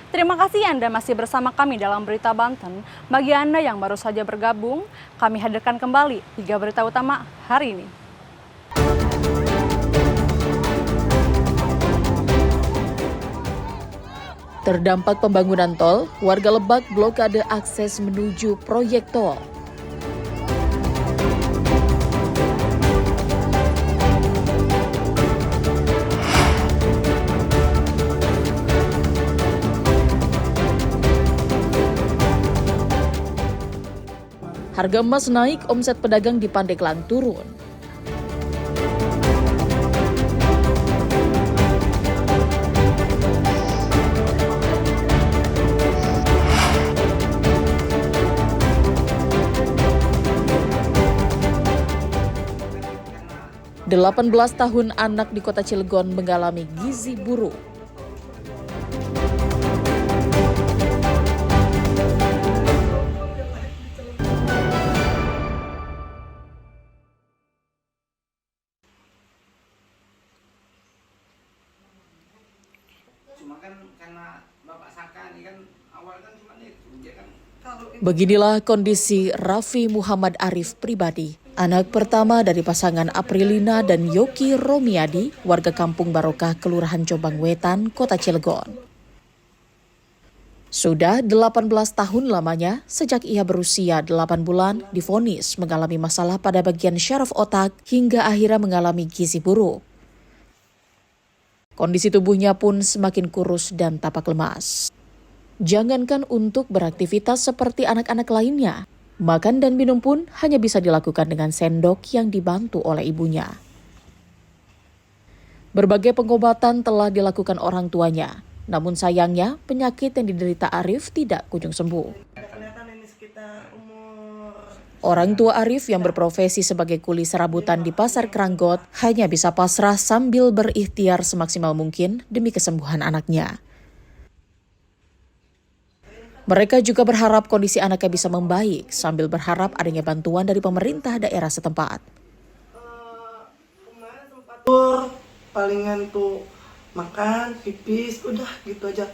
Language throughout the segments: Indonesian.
Terima kasih Anda masih bersama kami dalam Berita Banten. Bagi Anda yang baru saja bergabung, kami hadirkan kembali 3 berita utama hari ini. Terdampak pembangunan tol, warga Lebak blokade akses menuju proyek tol. Harga emas naik, omset pedagang di Pandeglang turun. Delapan belas tahun anak di kota Cilegon mengalami gizi buruk. Cuma kan karena Bapak Saka ini kan awal kan cuma itu, dia kan Beginilah kondisi Raffi Muhammad Arif pribadi, anak pertama dari pasangan Aprilina dan Yoki Romiadi, warga Kampung Barokah, Kelurahan Jombang Wetan, Kota Cilegon. Sudah 18 tahun lamanya sejak ia berusia 8 bulan divonis mengalami masalah pada bagian syaraf otak hingga akhirnya mengalami gizi buruk. Kondisi tubuhnya pun semakin kurus dan tampak lemas. Jangankan untuk beraktivitas seperti anak-anak lainnya, makan dan minum pun hanya bisa dilakukan dengan sendok yang dibantu oleh ibunya. Berbagai pengobatan telah dilakukan orang tuanya, namun sayangnya penyakit yang diderita Arif tidak kunjung sembuh. Orang tua Arif yang berprofesi sebagai kuli serabutan di Pasar Keranggot hanya bisa pasrah sambil berikhtiar semaksimal mungkin demi kesembuhan anaknya. Mereka juga berharap kondisi anaknya bisa membaik sambil berharap adanya bantuan dari pemerintah daerah setempat. Kemarin sempat palingan tuh makan, pipis, udah gitu aja.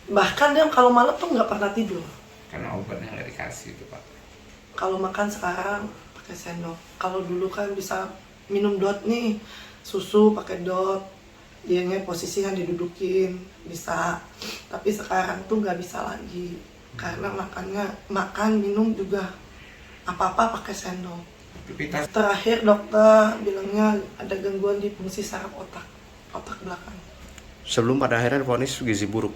Bahkan dia kalau malam tuh nggak pernah tidur. karena obatnya nggak dikasih itu Pak. Kalau makan sekarang pakai sendok. Kalau dulu kan bisa minum dot nih, susu pakai dot. Dianya posisi kan didudukin, bisa. Tapi sekarang tuh nggak bisa lagi. Karena makan, minum juga apa-apa pakai sendok. Aktivitas Terakhir dokter bilangnya ada gangguan di fungsi saraf otak belakang. Sebelum pada akhirnya divonis gizi buruk.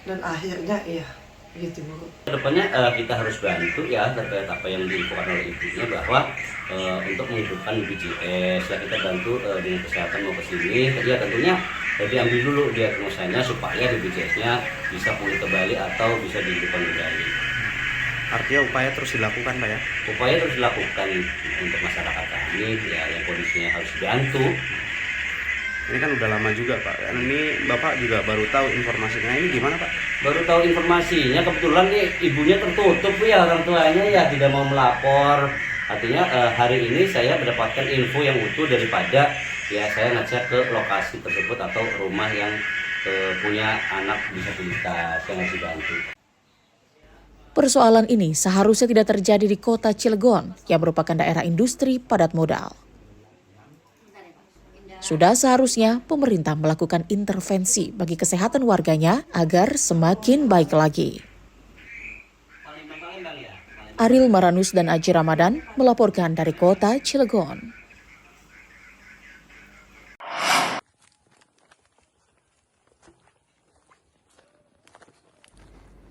Dan akhirnya iya, gitu Bu. Kedepannya kita harus bantu ya terkait apa yang diinfokan oleh ibunya bahwa untuk menghidupkan BPJS ya kita bantu dinas kesehatan mau ke sini ya tentunya diambil dulu diagnosanya supaya BPJS-nya bisa pulih kembali atau bisa dihidupkan kembali. Artinya upaya terus dilakukan Pak ya? Upaya terus dilakukan untuk masyarakat kami ya yang kondisinya harus dibantu. Ini kan udah lama juga Pak. Ini Bapak juga baru tahu informasinya. Ini gimana Pak? Baru tahu informasinya, kebetulan nih ibunya tertutup ya, orang tuanya ya tidak mau melapor. Artinya hari ini saya mendapatkan info yang utuh daripada ya saya ngecek ke lokasi tersebut atau rumah yang punya anak disabilitas yang harus dibantu. Persoalan ini seharusnya tidak terjadi di kota Cilegon yang merupakan daerah industri padat modal. Sudah seharusnya pemerintah melakukan intervensi bagi kesehatan warganya agar semakin baik lagi. Ariel Maranus dan Aji Ramadan melaporkan dari kota Cilegon.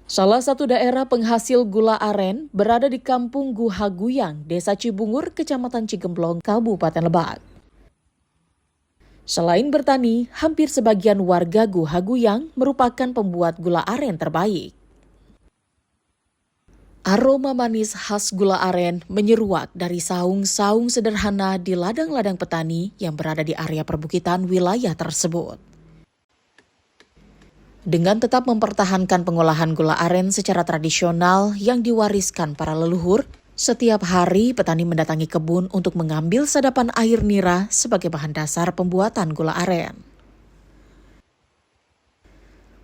Salah satu daerah penghasil gula aren berada di Kampung Guhaguyang, Desa Cibungur, Kecamatan Cigemblong, Kabupaten Lebak. Selain bertani, hampir sebagian warga Guhaguyang merupakan pembuat gula aren terbaik. Aroma manis khas gula aren menyeruak dari saung-saung sederhana di ladang-ladang petani yang berada di area perbukitan wilayah tersebut. Dengan tetap mempertahankan pengolahan gula aren secara tradisional yang diwariskan para leluhur, setiap hari petani mendatangi kebun untuk mengambil sadapan air nira sebagai bahan dasar pembuatan gula aren.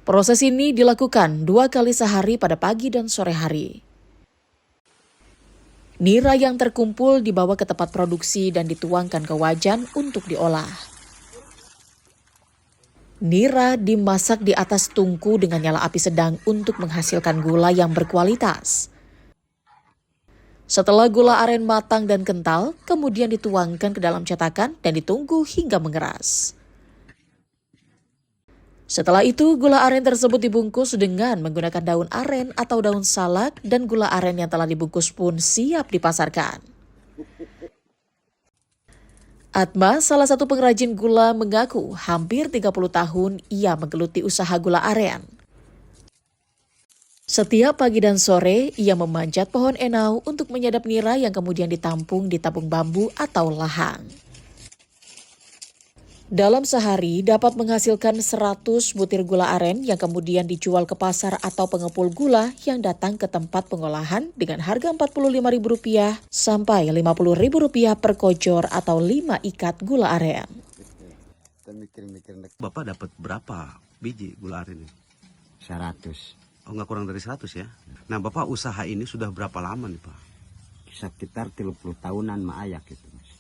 Proses ini dilakukan 2 kali sehari pada pagi dan sore hari. Nira yang terkumpul dibawa ke tempat produksi dan dituangkan ke wajan untuk diolah. Nira dimasak di atas tungku dengan nyala api sedang untuk menghasilkan gula yang berkualitas. Setelah gula aren matang dan kental, kemudian dituangkan ke dalam cetakan dan ditunggu hingga mengeras. Setelah itu, gula aren tersebut dibungkus dengan menggunakan daun aren atau daun salak, dan gula aren yang telah dibungkus pun siap dipasarkan. Atma, salah satu pengrajin gula, mengaku hampir 30 tahun ia menggeluti usaha gula aren. Setiap pagi dan sore, ia memanjat pohon enau untuk menyadap nira yang kemudian ditampung di tabung bambu atau lahang. Dalam sehari dapat menghasilkan 100 butir gula aren yang kemudian dijual ke pasar atau pengepul gula yang datang ke tempat pengolahan dengan harga Rp45.000 sampai Rp50.000 per kojor atau 5 ikat gula aren. Bapak dapat berapa biji gula aren ini? 100. Oh, nggak kurang dari 100 ya? Nah, Bapak usaha ini sudah berapa lama nih, Pak? Sekitar 30 tahunan maayak gitu, Mas.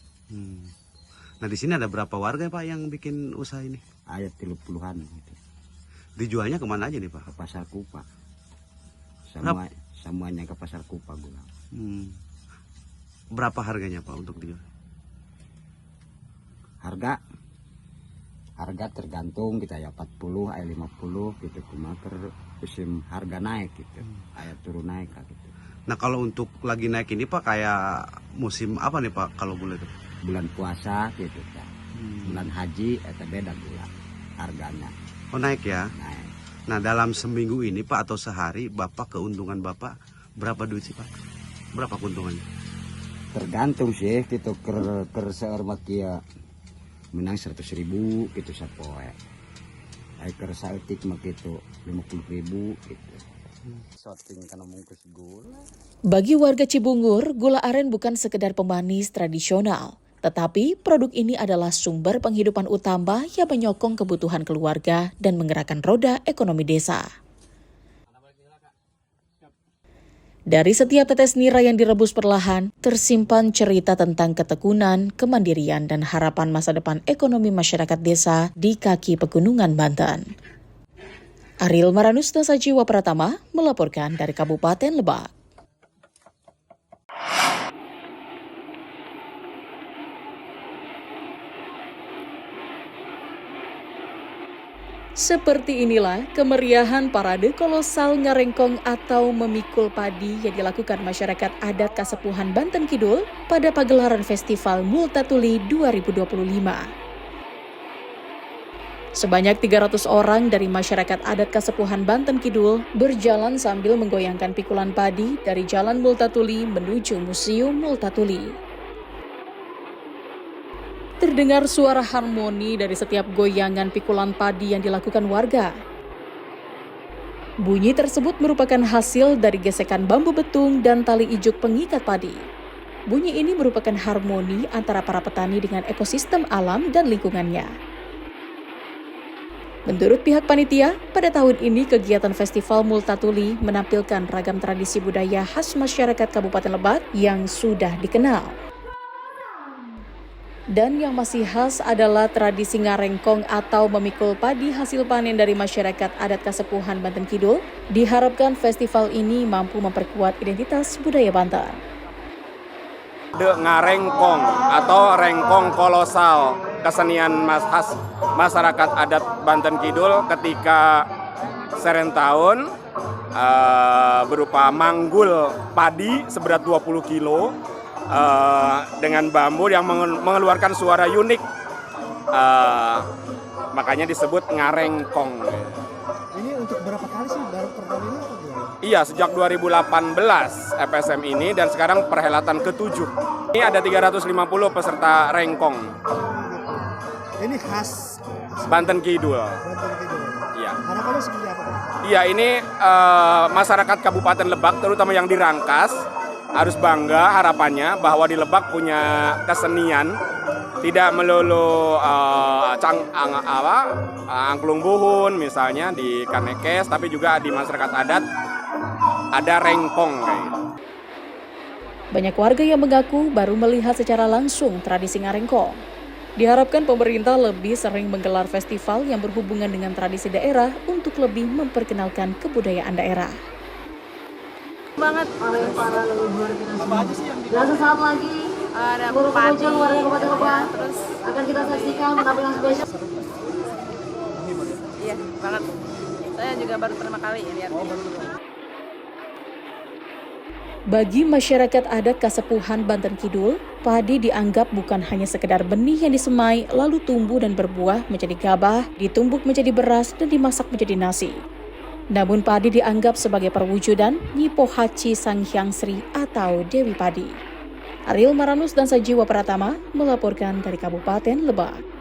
Nah, di sini ada berapa warga, Pak, yang bikin usaha ini? Ayat 30-an gitu. Dijualnya kemana aja nih, Pak? Ke pasar Kupa. Semuanya ke pasar Kupa gula. Berapa harganya, Pak, untuk dijual? Harga tergantung kita ya 40, ayat 50 gitu, cuma musim harga naik gitu, ayat turun naik gitu. Nah, kalau untuk lagi naik ini, Pak, kayak musim apa nih, Pak, kalau gula itu? Bulan puasa gitu kan. Bulan haji itu beda gula harganya. Oh, naik ya? Naik. Nah, dalam seminggu ini, Pak, atau sehari, Bapak keuntungan Bapak berapa duit sih, Pak? Berapa keuntungannya? Tergantung sih gitu ker seorang kia menang 100.000 gitu sapoe. Ker saeutik mah gitu 50.000 gitu. Sorting kana mungkus gula. Bagi warga Cibungur, gula aren bukan sekedar pemanis tradisional, tetapi produk ini adalah sumber penghidupan utama yang menyokong kebutuhan keluarga dan menggerakkan roda ekonomi desa. Dari setiap tetes nira yang direbus perlahan, tersimpan cerita tentang ketekunan, kemandirian, dan harapan masa depan ekonomi masyarakat desa di kaki pegunungan Banten. Ariel Maranus Jiwa Pratama melaporkan dari Kabupaten Lebak. Seperti inilah kemeriahan parade kolosal ngarengkong atau memikul padi yang dilakukan masyarakat adat Kasepuhan Banten Kidul pada pagelaran Festival Multatuli 2025. Sebanyak 300 orang dari masyarakat adat Kasepuhan Banten Kidul berjalan sambil menggoyangkan pikulan padi dari Jalan Multatuli menuju Museum Multatuli. Terdengar suara harmoni dari setiap goyangan pikulan padi yang dilakukan warga. Bunyi tersebut merupakan hasil dari gesekan bambu betung dan tali ijuk pengikat padi. Bunyi ini merupakan harmoni antara para petani dengan ekosistem alam dan lingkungannya. Menurut pihak panitia, pada tahun ini kegiatan Festival Multatuli menampilkan ragam tradisi budaya khas masyarakat Kabupaten Lebak yang sudah dikenal. Dan yang masih khas adalah tradisi ngarengkong atau memikul padi hasil panen dari masyarakat adat Kasepuhan Banten Kidul. Diharapkan festival ini mampu memperkuat identitas budaya Banten. Ngarengkong atau rengkong kolosal, kesenian khas masyarakat adat Banten Kidul ketika serentahun berupa manggul padi seberat 20 kilo dengan bambu yang mengeluarkan suara unik, makanya disebut ngarengkong. Ini untuk berapa kali sih baru perkali ini atau gimana? Iya, sejak 2018 FSM ini dan sekarang perhelatan ke-7. Ini ada 350 peserta rengkong. Ini khas Banten Kidul. Banten Kidul. Iya. Harapannya seperti apa, Pak? Iya, ini masyarakat Kabupaten Lebak terutama yang di Rangkas harus bangga harapannya bahwa di Lebak punya kesenian Tidak melulu angklung buhun misalnya di Kanekes, tapi juga di masyarakat adat ada rengkong kayak gitu. Banyak warga yang mengaku baru melihat secara langsung tradisi ngarengkong. Diharapkan pemerintah lebih sering menggelar festival yang berhubungan dengan tradisi daerah untuk lebih memperkenalkan kebudayaan daerah. Banget. Apa aja sih yang Dan sesaat lagi Ada padi, warga Kabupaten Lebak terus akan kita saksikan penampilan spesial. iya banget. Saya juga baru pertama kali lihat. Bagi masyarakat adat Kasepuhan Banten Kidul, padi dianggap bukan hanya sekedar benih yang disemai lalu tumbuh dan berbuah menjadi gabah, ditumbuk menjadi beras dan dimasak menjadi nasi. Namun padi dianggap sebagai perwujudan Nyi Pohaci Sang Hyang Sri atau Dewi Padi. Ariel Maranus dan Sajiwa Pratama melaporkan dari Kabupaten Lebak.